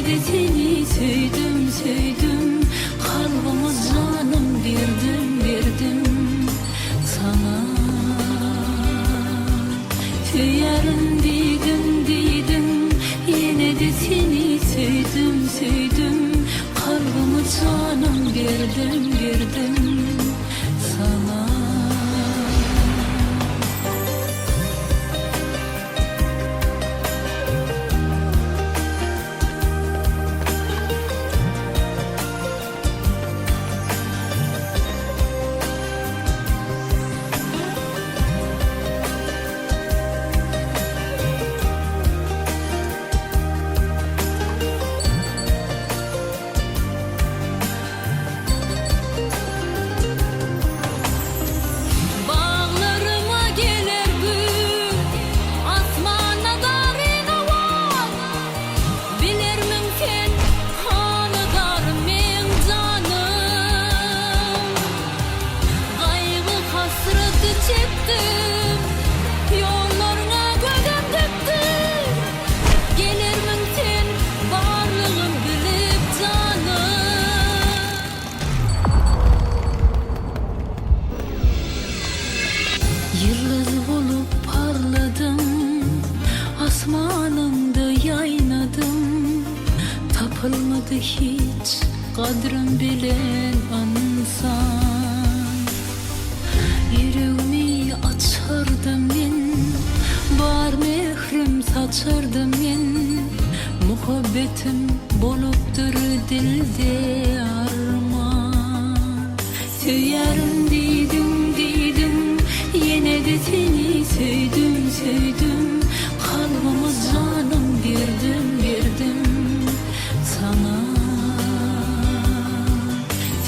de seni sevdim sevdim, kalbimi canım verdim sana. Söylerim dedim, yine de seni sevdim sevdim, kalbimi canım verdim sana. Yıldız olup parladım, asmanımda yaynadım. Tapılmadı hiç kadrim bilen insan. Yüreğimi açardım men, bar mehrim saçardım men. Muhabbetim bolupdur dilde arman. Söylerim dedim, yine de seni sevdim sevdim, kalbimi canım verdim sana.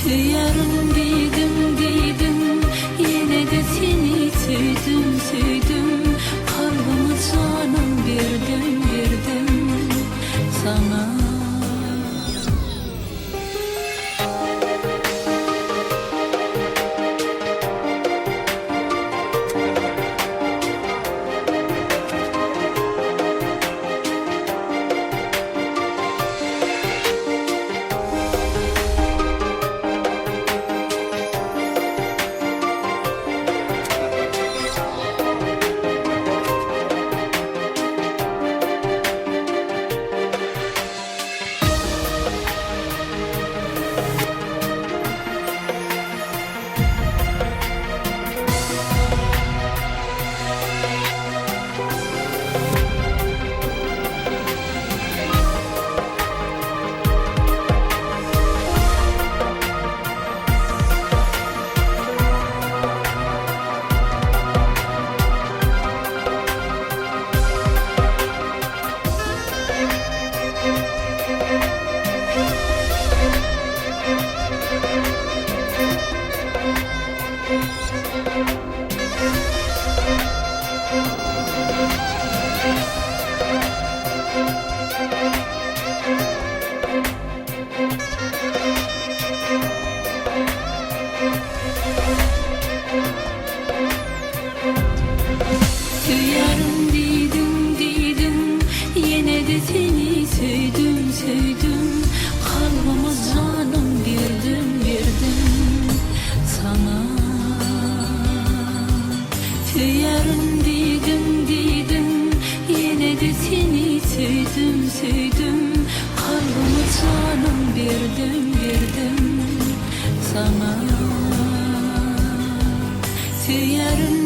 Söylerim dedim, yine de seni sevdim sevdim, kalbimi canım verdim sana. Söylerim dedim, yine de seni sevdim sevdim, kalbimi canım verdim sana. Söylerim dedim, yine de seni sevdim sevdim, kalbimi canım verdim sana. Söylerim